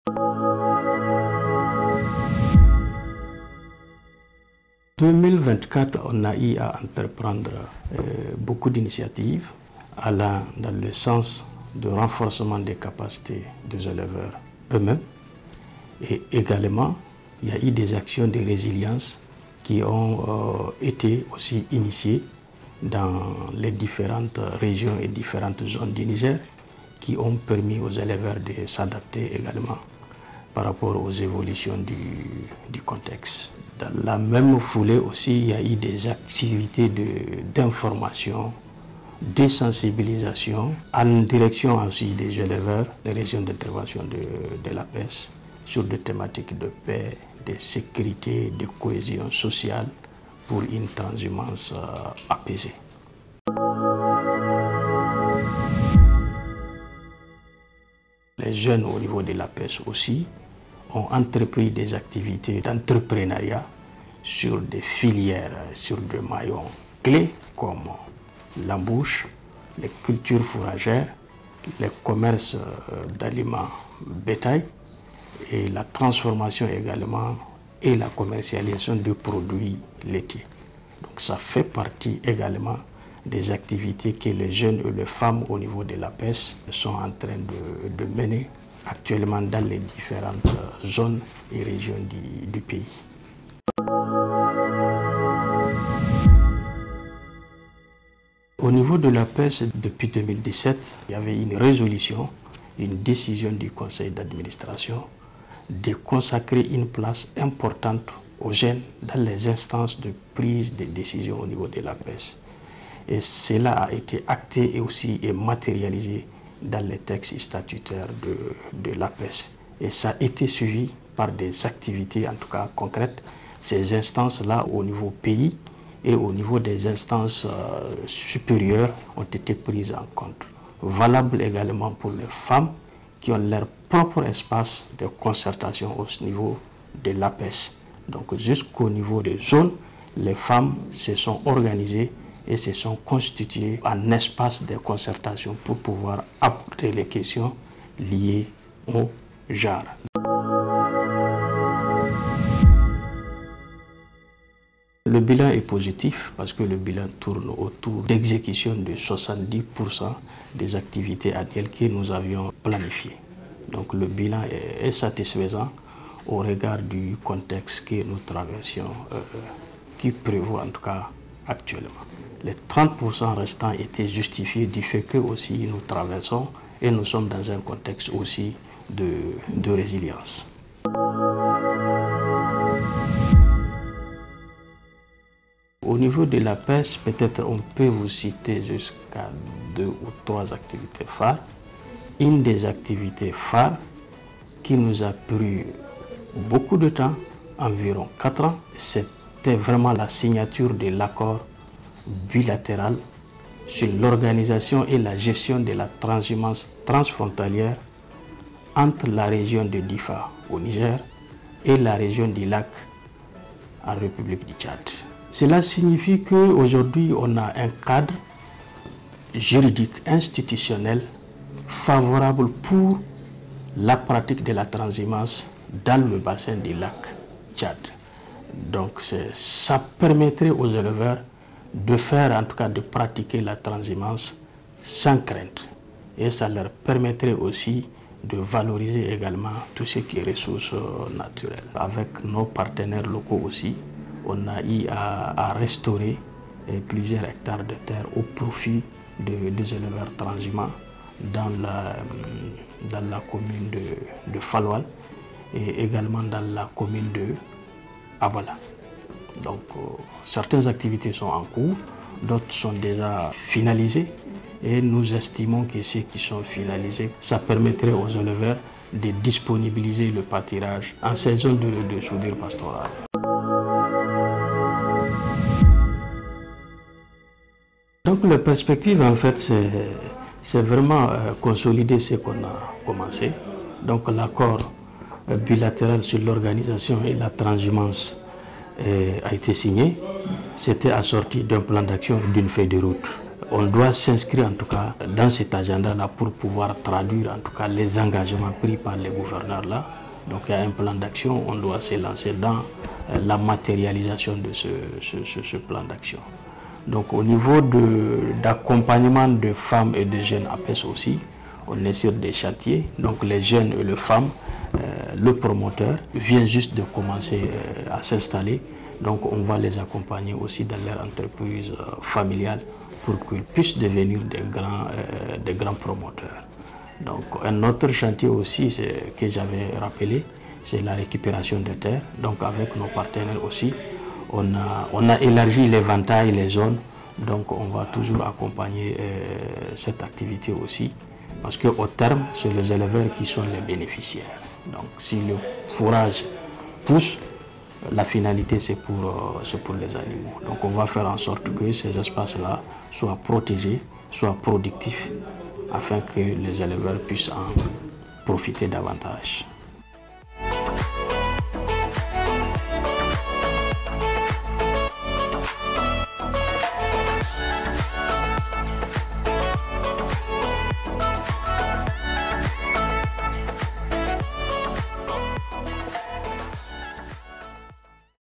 En 2024, on a eu à entreprendre beaucoup d'initiatives allant dans le sens de renforcement des capacités des éleveurs eux-mêmes. Et également, il y a eu des actions de résilience qui ont été aussi initiées dans les différentes régions et différentes zones du Niger, qui ont permis aux éleveurs de s'adapter également par rapport aux évolutions du contexte. Dans la même foulée aussi, il y a eu des activités d'information, de sensibilisation en direction aussi des éleveurs, des régions d'intervention de l'APES, sur des thématiques de paix, de sécurité, de cohésion sociale pour une transhumance apaisée. Les jeunes au niveau de l'APES aussi ont entrepris des activités d'entrepreneuriat sur des filières, sur des maillons clés comme l'embauche, les cultures fourragères, les commerces d'aliments bétail et la transformation également et la commercialisation de produits laitiers. Donc ça fait partie également des activités que les jeunes et les femmes au niveau de l'APES sont en train de mener actuellement dans les différentes zones et régions du pays. Au niveau de l'APES, depuis 2017, il y avait une résolution, une décision du conseil d'administration de consacrer une place importante aux jeunes dans les instances de prise de décision au niveau de l'APES. Et cela a été acté et aussi matérialisé dans les textes statutaires de l'APES. Et ça a été suivi par des activités, en tout cas concrètes. Ces instances-là, au niveau pays et au niveau des instances supérieures, ont été prises en compte. Valable également pour les femmes qui ont leur propre espace de concertation au niveau de l'APES. Donc jusqu'au niveau des zones, les femmes se sont organisées et se sont constituées en espace de concertation pour pouvoir aborder les questions liées au genre. Le bilan est positif parce que le bilan tourne autour d'exécution de 70% des activités annuelles que nous avions planifiées. Donc le bilan est satisfaisant au regard du contexte que nous traversions, qui prévaut en tout cas actuellement. Les 30% restants étaient justifiés du fait que aussi nous traversons et nous sommes dans un contexte aussi de résilience. Au niveau de l'APES, peut-être on peut vous citer jusqu'à 2 ou 3 activités phares. Une des activités phares qui nous a pris beaucoup de temps, environ 4 ans, c'était vraiment la signature de l'accord bilatéral sur l'organisation et la gestion de la transhumance transfrontalière entre la région de Difa au Niger et la région du lac en République du Tchad. Cela signifie qu'aujourd'hui on a un cadre juridique institutionnel favorable pour la pratique de la transhumance dans le bassin du lac Tchad. Donc ça permettrait aux éleveurs de faire, en tout cas de pratiquer la transhumance sans crainte. Et ça leur permettrait aussi de valoriser également tout ce qui est ressources naturelles. Avec nos partenaires locaux aussi, on a eu à restaurer plusieurs hectares de terre au profit des éleveurs transhumants dans la commune de Falwal et également dans la commune de Abala. Donc certaines activités sont en cours, d'autres sont déjà finalisées et nous estimons que ceux qui sont finalisés, ça permettrait aux éleveurs de disponibiliser le pâturage en saison de soudure pastorale. Donc la perspective en fait c'est vraiment consolider ce qu'on a commencé. Donc l'accord bilatéral sur l'organisation et la transhumance a été signé. C'était assorti d'un plan d'action et d'une feuille de route. On doit s'inscrire en tout cas dans cet agenda-là pour pouvoir traduire en tout cas les engagements pris par les gouverneurs là. Donc il y a un plan d'action, on doit se lancer dans la matérialisation de ce plan d'action. Donc au niveau d'accompagnement de femmes et de jeunes APES aussi, on est sur des chantiers. Donc les jeunes et les femmes, le promoteur vient juste de commencer à s'installer. Donc on va les accompagner aussi dans leur entreprise familiale pour qu'ils puissent devenir des grands promoteurs. Donc un autre chantier aussi que j'avais rappelé, c'est la récupération des terres. Donc avec nos partenaires aussi, on a élargi l'éventail, les zones. Donc on va toujours accompagner cette activité aussi. Parce qu'au terme, c'est les éleveurs qui sont les bénéficiaires. Donc si le fourrage pousse, la finalité c'est pour les animaux. Donc on va faire en sorte que ces espaces-là soient protégés, soient productifs, afin que les éleveurs puissent en profiter davantage.